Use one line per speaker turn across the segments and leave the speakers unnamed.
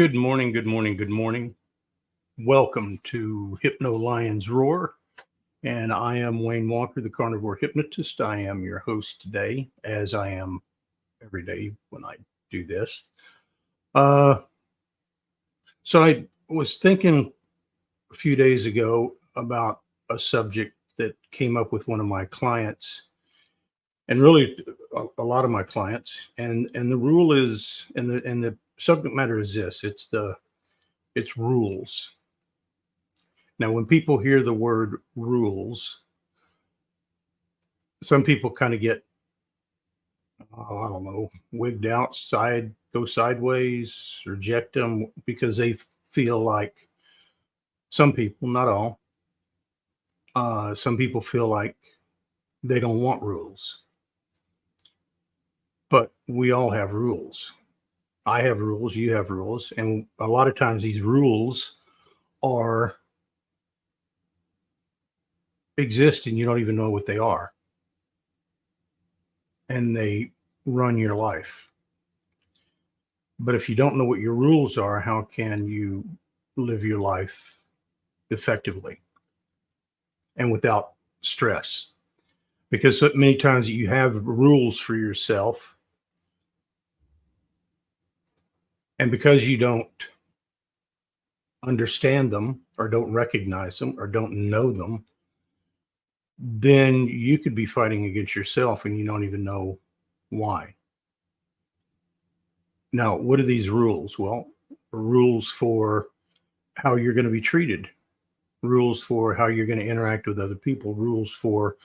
Good morning, good morning, good morning. Welcome to Hypno Lion's Roar. And I am Wayne Walker, the carnivore hypnotist. I am your host today, as I am every day when I do this. Uh, so I was thinking a few days ago about a subject that came up with one of my clients, and really a lot of my clients. And the rule is, and the subject matter is this: it's rules. Now, when people hear the word rules, some people kind of get, I don't know, wigged out, go sideways, reject them because they feel like some people, not all, some people feel like they don't want rules. But we all have rules. I have rules, you have rules. And a lot of times these rules are exist and you don't even know what they are. And they run your life. But if you don't know what your rules are, how can you live your life effectively and without stress? Because so many times you have rules for yourself, and because you don't understand them or don't recognize them or don't know them, then you could be fighting against yourself and you don't even know why. Now, what are these rules? Well, rules for how you're going to be treated, rules for how you're going to interact with other people, rules for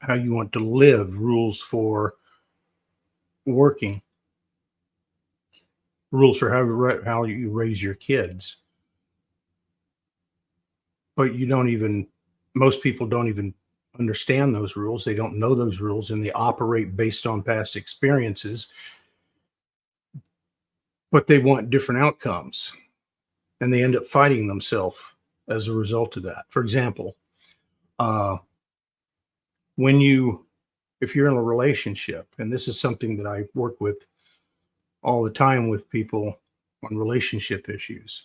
how you want to live, rules for working, rules for how you raise your kids. But most people don't even understand those rules. They don't know those rules and they operate based on past experiences, but they want different outcomes and they end up fighting themselves as a result of that. For example, uh, if you're in a relationship, and this is something that I work with all the time with people on relationship issues,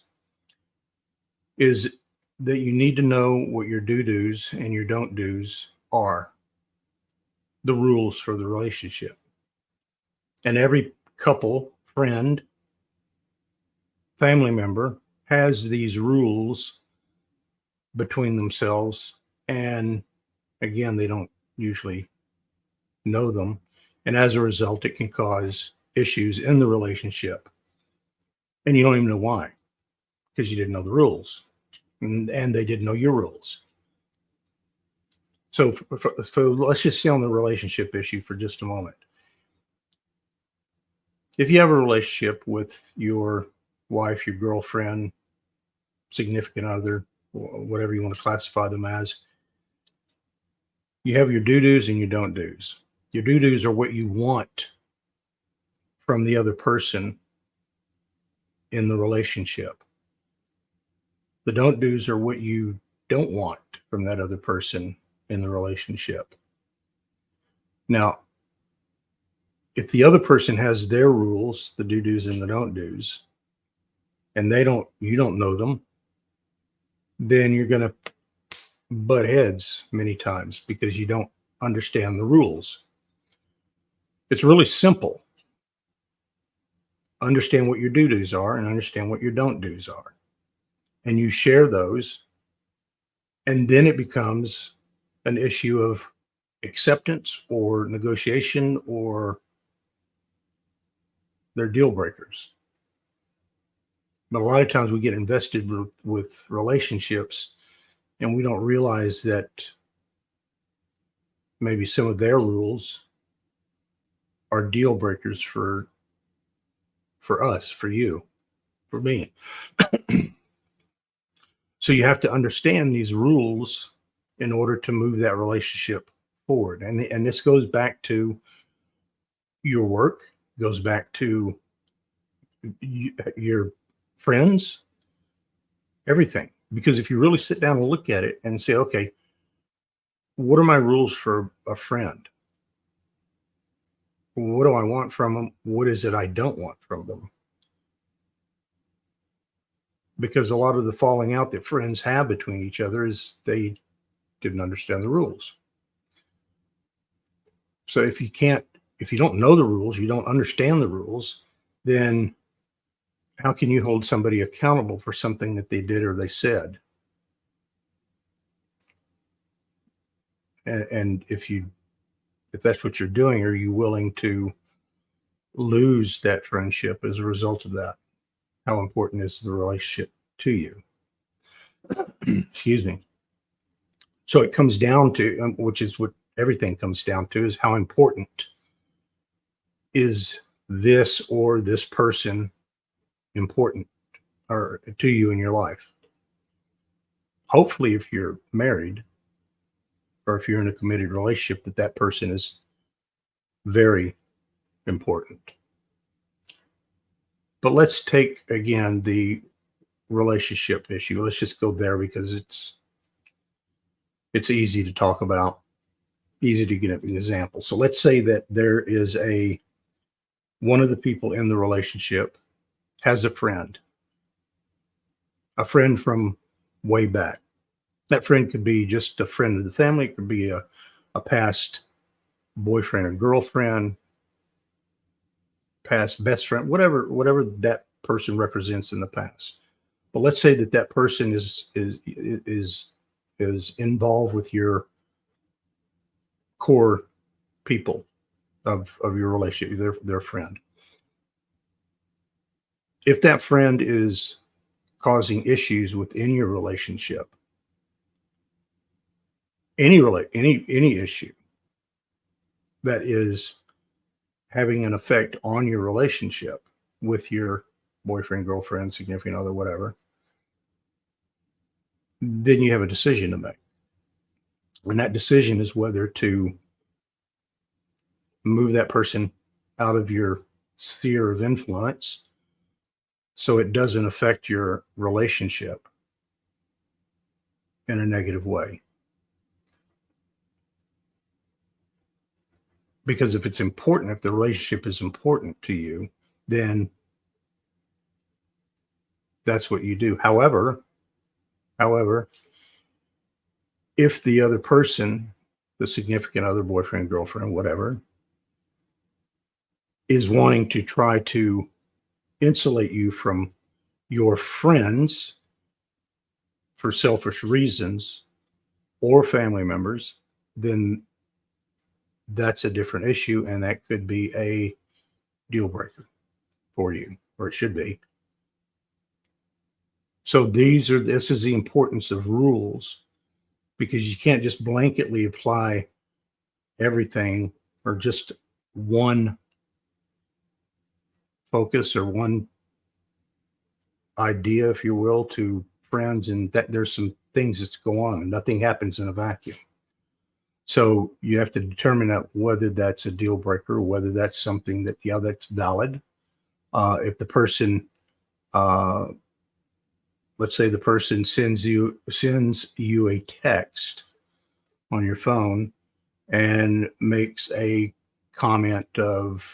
is that you need to know what your do-dos and your don't-dos are, the rules for the relationship. And every couple, friend, family member has these rules between themselves. And again, they don't usually know them. And as a result, it can cause issues in the relationship. And you don't even know why, because you didn't know the rules and they didn't know your rules. So let's just stay on the relationship issue for just a moment. If you have a relationship with your wife, your girlfriend, significant other, whatever you want to classify them as, you have your do-dos and your don't-dos. Your do-dos are what you want from the other person in the relationship. The don't-dos are what you don't want from that other person in the relationship. Now, if the other person has their rules, the do-dos and the don't-dos, and you don't know them, then you're going to butt heads many times because you don't understand the rules. It's really simple. Understand what your do-dos are and understand what your don't-dos are. And you share those, and then it becomes an issue of acceptance or negotiation, or they're deal breakers. But a lot of times we get invested with relationships and we don't realize that maybe some of their rules are deal breakers for us, for you, for me. So you have to understand these rules in order to move that relationship forward. And this goes back to your work, goes back to your friends, everything. Because if you really sit down and look at it and say, okay, what are my rules for a friend? What do I want from them? What is it I don't want from them? because a lot of the falling out that friends have between each other is they didn't understand the rules. So if you don't know the rules, you don't understand the rules, then how can you hold somebody accountable for something that they did or they said? And if that's what you're doing, are you willing to lose that friendship as a result of that? How important is the relationship to you? Excuse me. So it comes down to, which is what everything comes down to, is how important is this or this person important or to you in your life? Hopefully, if you're married or if you're in a committed relationship, that person is very important. But let's take again the relationship issue. Let's just go there because it's easy to talk about, easy to get an example. So let's say that there is one of the people in the relationship has a friend from way back. That friend could be just a friend of the family. It could be a past boyfriend or girlfriend, past best friend, whatever that person represents in the past. But let's say that person is involved with your core people of your relationship, their friend. If that friend is causing issues within your relationship, any issue that is having an effect on your relationship with your boyfriend, girlfriend, significant other, whatever, then you have a decision to make. And that decision is whether to move that person out of your sphere of influence so it doesn't affect your relationship in a negative way. Because if it's important, if the relationship is important to you, then that's what you do. However, if the other person, the significant other, boyfriend, girlfriend, whatever, is wanting to try to insulate you from your friends for selfish reasons or family members, then that's a different issue, and that could be a deal breaker for you, or it should be. So this is the importance of rules, because you can't just blanketly apply everything or just one focus or one idea, if you will, to friends, and that there's some things that go on and nothing happens in a vacuum. So you have to determine whether that's a deal breaker or whether that's something that, that's valid. If the person, let's say the person sends you a text on your phone and makes a comment of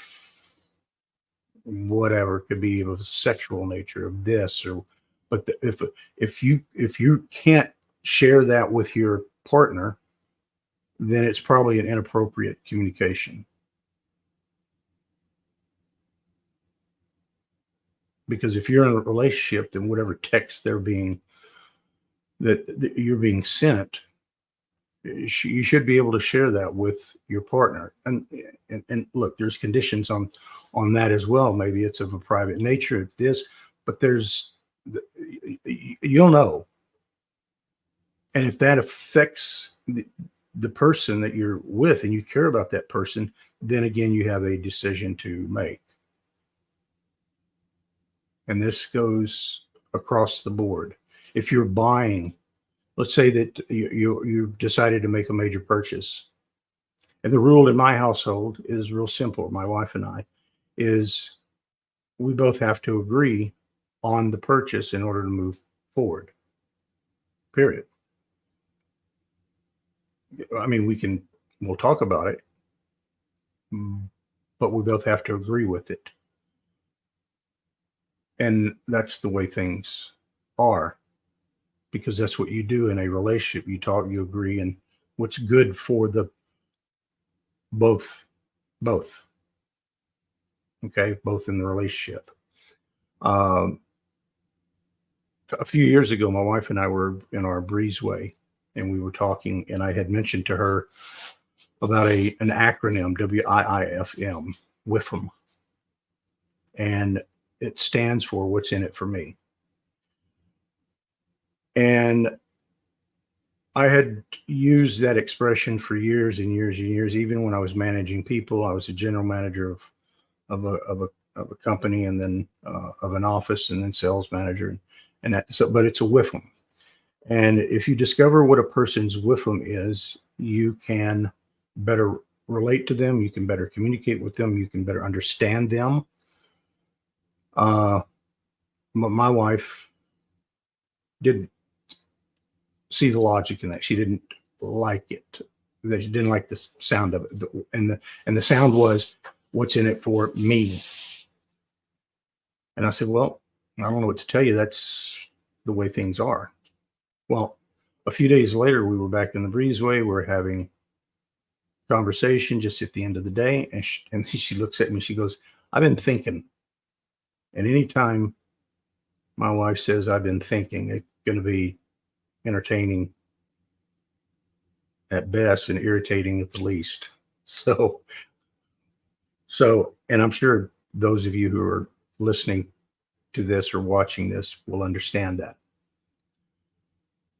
whatever, it could be of a sexual nature, of this, or but if you can't share that with your partner, then it's probably an inappropriate communication. Because if you're in a relationship, then whatever text that you're being sent, you should be able to share that with your partner. And look, there's conditions on that as well. Maybe it's of a private nature, it's this, but you'll know. And if that affects the person that you're with and you care about that person, then again, you have a decision to make. And this goes across the board. If you're buying, let's say that you've decided to make a major purchase. And the rule in my household is real simple. My wife and I is we both have to agree on the purchase in order to move forward. Period. I mean, we'll talk about it, but we both have to agree with it. And that's the way things are, because that's what you do in a relationship. You talk, you agree, and what's good for the both. Okay, both in the relationship. Um, a few years ago, my wife and I were in our breezeway, and we were talking, and I had mentioned to her about an acronym, WIIFM, WIFM, and it stands for what's in it for me. And I had used that expression for years and years and years. Even when I was managing people, I was a general manager of a company, and then of an office, and then sales manager, and that. So, but it's a WIFM. And if you discover what a person's WIFM is, you can better relate to them. You can better communicate with them. You can better understand them. My wife did see the logic in that. She didn't like it. She didn't like the sound of it. And the sound was, what's in it for me? And I said, well, I don't know what to tell you. That's the way things are. Well, a few days later, we were back in the breezeway. We were having conversation just at the end of the day. And she looks at me, she goes, I've been thinking. And anytime my wife says, I've been thinking, it's going to be entertaining at best and irritating at the least. So, and I'm sure those of you who are listening to this or watching this will understand that.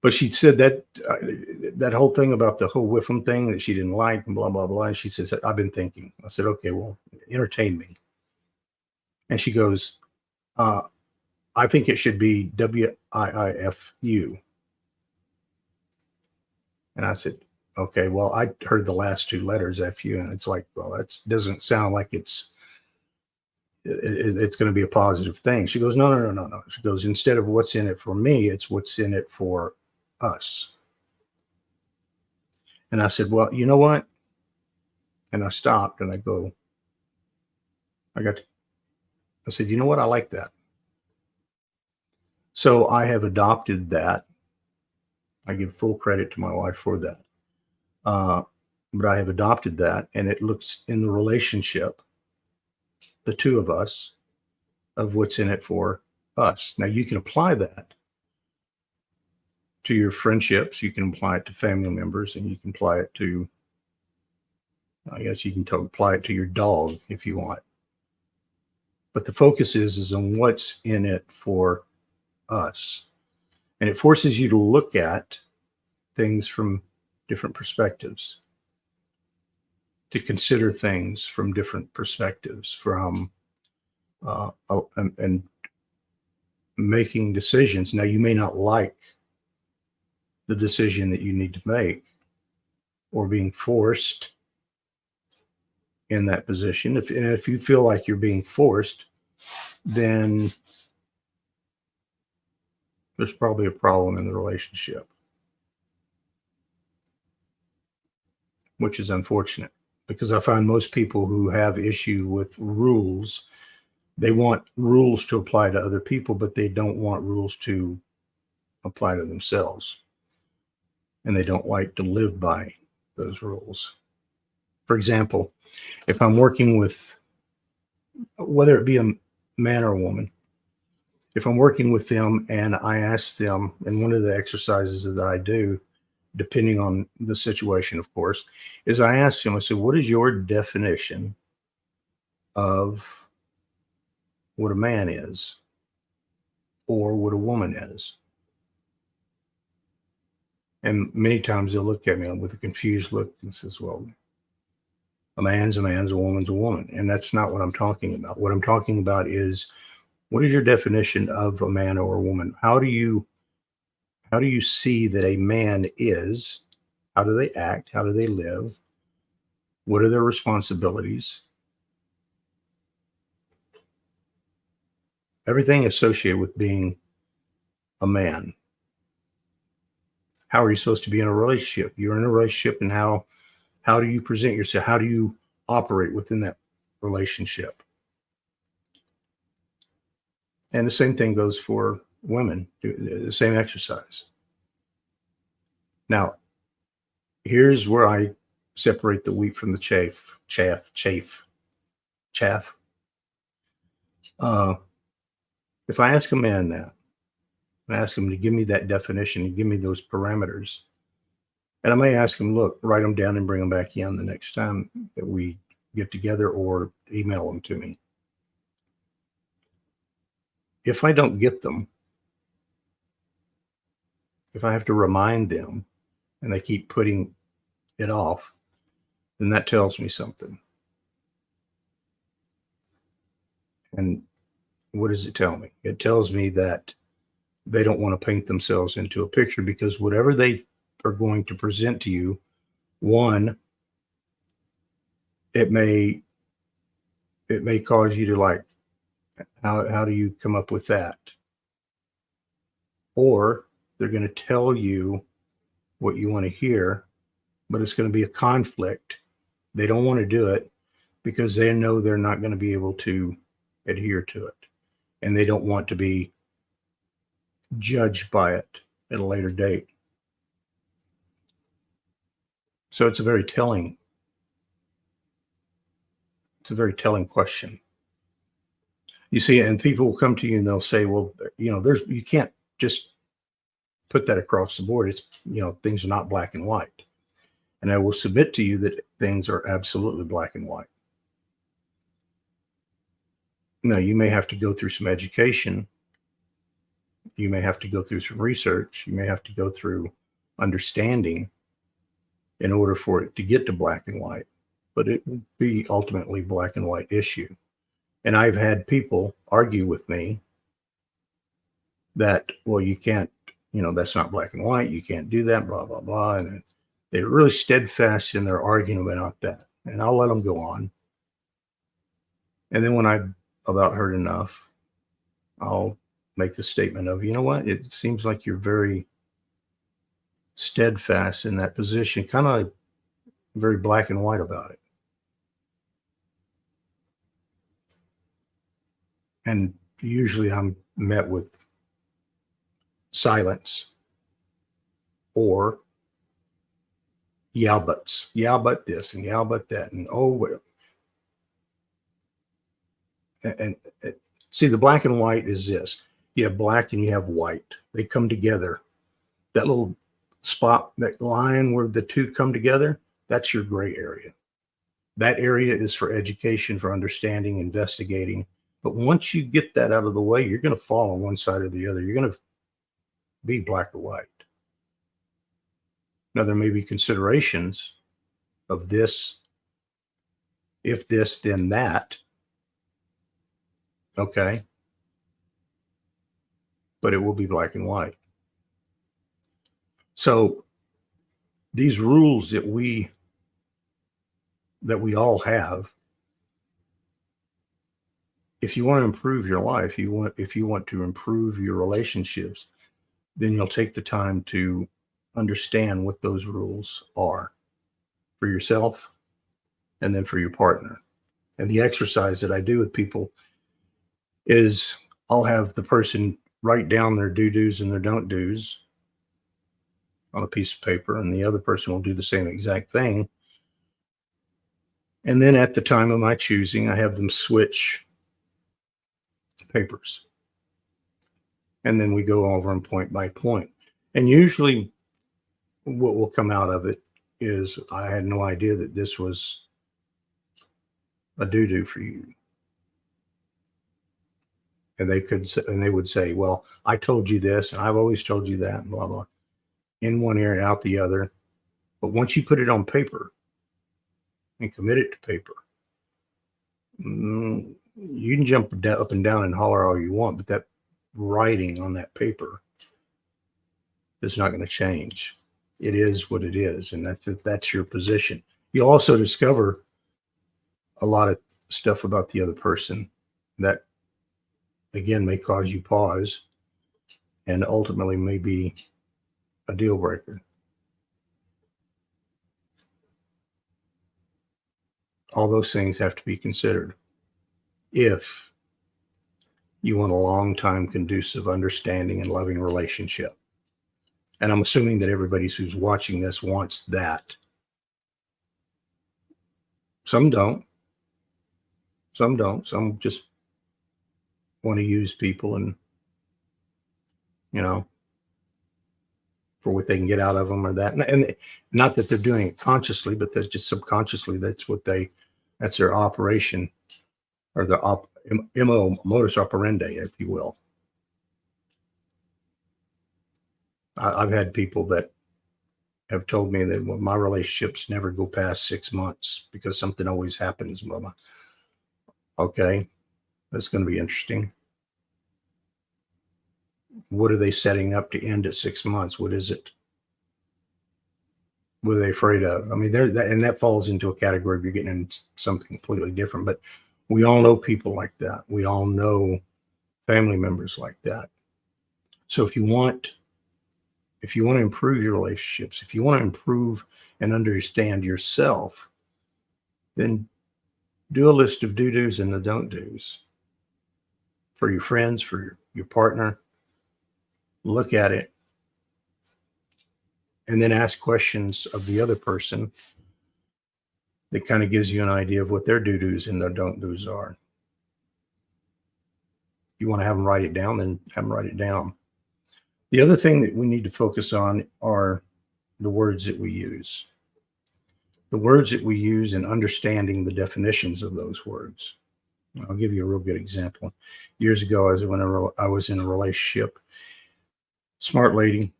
But she said that that whole thing about the whole WIFM thing that she didn't like and blah, blah, blah. And she says, I've been thinking. I said, okay, well, entertain me. And she goes, I think it should be WIIFU. And I said, okay, well, I heard the last two letters FU, and it's like, well, that doesn't sound like it's going to be a positive thing. She goes, no. She goes, instead of what's in it for me, it's what's in it for us. And I said, well, you know what? And I stopped and I said, you know what? I like that. So I have adopted that. I give full credit to my wife for that. But I have adopted that, and it looks in the relationship, the two of us, of what's in it for us. Now you can apply that to your friendships. You can apply it to family members, and you can apply it to, I guess you can apply it to your dog if you want. But the focus is on what's in it for us. And it forces you to look at things from different perspectives, to consider things from different perspectives, from and making decisions. Now, you may not like the decision that you need to make, or being forced in that position. If you feel like you're being forced, then there's probably a problem in the relationship, which is unfortunate, because I find most people who have issue with rules, they want rules to apply to other people, but they don't want rules to apply to themselves. And they don't like to live by those rules. For example, if I'm working with, whether it be a man or a woman, if I'm working with them and I ask them, and one of the exercises that I do, depending on the situation, of course, is I ask them, I say, what is your definition of what a man is, or what a woman is? And many times they'll look at me with a confused look and says, well, a man's a man's, a woman's a woman. And that's not what I'm talking about. What I'm talking about is, what is your definition of a man or a woman? How do you see that a man is? How do they act? How do they live? What are their responsibilities? Everything associated with being a man. How are you supposed to be in a relationship? You're in a relationship, and how do you present yourself? How do you operate within that relationship? And the same thing goes for women do the same exercise. Now, here's where I separate the wheat from the chaff. Uh, if I ask a man that, I ask him to give me that definition and give me those parameters, and I may ask him, look, write them down and bring them back in the next time that we get together, or email them to me. If I don't get them, if I have to remind them and they keep putting it off, then that tells me something. And what does it tell me? It tells me that they don't want to paint themselves into a picture, because whatever they are going to present to you, one, it may cause you to like, how do you come up with that? Or they're going to tell you what you want to hear, but it's going to be a conflict. They don't want to do it because they know they're not going to be able to adhere to it, and they don't want to be judged by it at a later date. So it's a very telling question. You see, and people will come to you and they'll say, well, you can't just put that across the board. It's, things are not black and white. And I will submit to you that things are absolutely black and white. Now, you may have to go through some education. You may have to go through some research. You may have to go through understanding in order for it to get to black and white. But it will be ultimately black and white issue. And I've had people argue with me that, well, you can't, that's not black and white. You can't do that, blah, blah, blah. And they're really steadfast in their argument about that. And I'll let them go on. And then when I've about heard enough, I'll make the statement of, you know what? It seems like you're very steadfast in that position, kind of very black and white about it. And usually I'm met with silence or yeah, buts. Yeah, but this and yeah, but that. And oh, well. And see, the black and white is this. You have black and you have white. They come together. That little spot, that line where the two come together, that's your gray area. That area is for education, for understanding, investigating. But once you get that out of the way, you're going to fall on one side or the other. You're going to be black or white. Now, there may be considerations of this, if this, then that. Okay. But it will be black and white. So these rules that we all have, if you want to improve your life, if you want to improve your relationships, then you'll take the time to understand what those rules are for yourself and then for your partner. And the exercise that I do with people is I'll have the person write down their do-dos and their don't-dos on a piece of paper, and the other person will do the same exact thing. And then at the time of my choosing, I have them switch papers. And then we go over them point by point. And usually what will come out of it is, I had no idea that this was a do-do for you. And they would say, well, I told you this, and I've always told you that, and blah, blah, in one ear and out the other. But once you put it on paper and commit it to paper, you can jump up and down and holler all you want, but that writing on that paper is not going to change. It is what it is, and that's your position. You'll also discover a lot of stuff about the other person that, again, may cause you pause and ultimately may be a deal breaker. All those things have to be considered if You want a long time, conducive, understanding, and loving relationship. And I'm assuming that everybody who's watching this wants that. Some don't. Some don't. Some just want to use people and, you know, for what they can get out of them or that. And not that they're doing it consciously, but that's just subconsciously. That's their operation, or the MO, modus operandi, if you will. I've had people that have told me that, well, my relationships never go past 6 months because something always happens. Well, okay, that's going to be interesting. What are they setting up to end at 6 months? What is it? What are they afraid of? I mean, that falls into a category if you're getting into something completely different. But we all know people like that. We all know family members like that. So if you want to improve your relationships, if you want to improve and understand yourself, then do a list of do-dos and the don't-dos for your friends, for your partner. Look at it, and then ask questions of the other person that kind of gives you an idea of what their do-dos and their don't-dos are. If you want to have them write it down, then have them write it down. The other thing that we need to focus on are the words that we use. The words that we use and understanding the definitions of those words. I'll give you a real good example. Years ago, I was in a relationship, smart lady,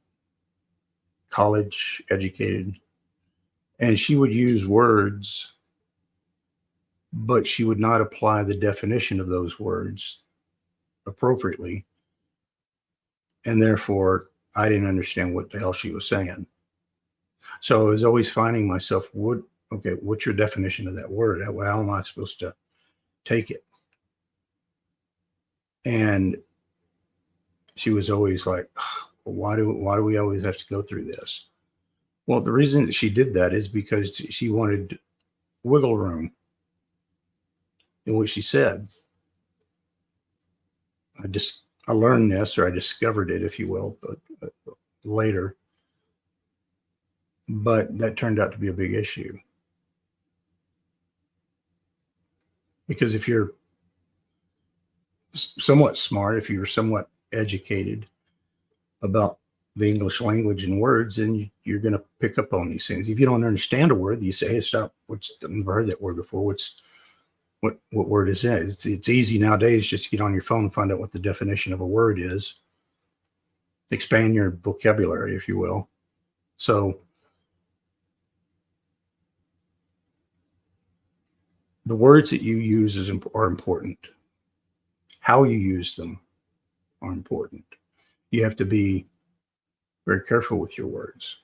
college educated, and she would use words, but she would not apply the definition of those words appropriately. And therefore, I didn't understand what the hell she was saying. So I was always finding myself, what's your definition of that word? How am I supposed to take it? And she was always like, why do we always have to go through this? Well, the reason that she did that is because she wanted wiggle room in what she said. I learned this, or I discovered it, if you will, but later. But that turned out to be a big issue. Because if you're somewhat smart, if you're somewhat educated about the English language and words, then you're going to pick up on these things. If you don't understand a word, you say, hey, stop. I've never heard that word before. What word is that? It's easy nowadays just to get on your phone and find out what the definition of a word is. Expand your vocabulary, if you will. So the words that you use are important. How you use them are important. You have to be very careful with your words,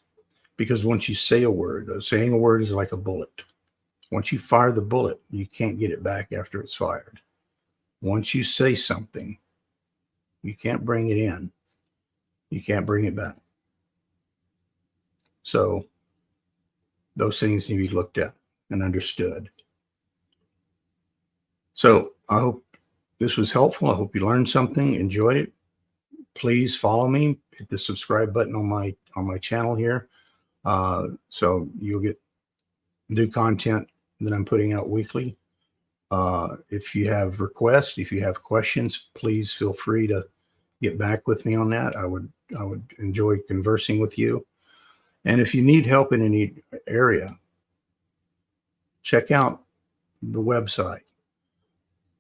because once you say a word, saying a word is like a bullet. Once you fire the bullet, you can't get it back after it's fired. Once you say something, you can't bring it in. You can't bring it back. So those things need to be looked at and understood. So I hope this was helpful. I hope you learned something, enjoyed it. Please follow me. Hit the subscribe button on my channel here, so you'll get new content that I'm putting out weekly. If you have requests, if you have questions, please feel free to get back with me on that. I would enjoy conversing with you. And if you need help in any area, check out the website.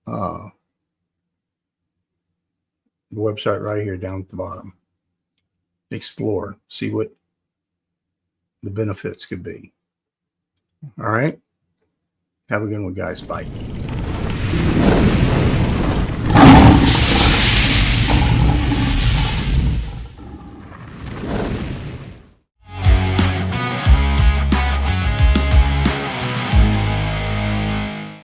The website right here down at the bottom. Explore, see what the benefits could be. All right. Have a good one, guys. Bye.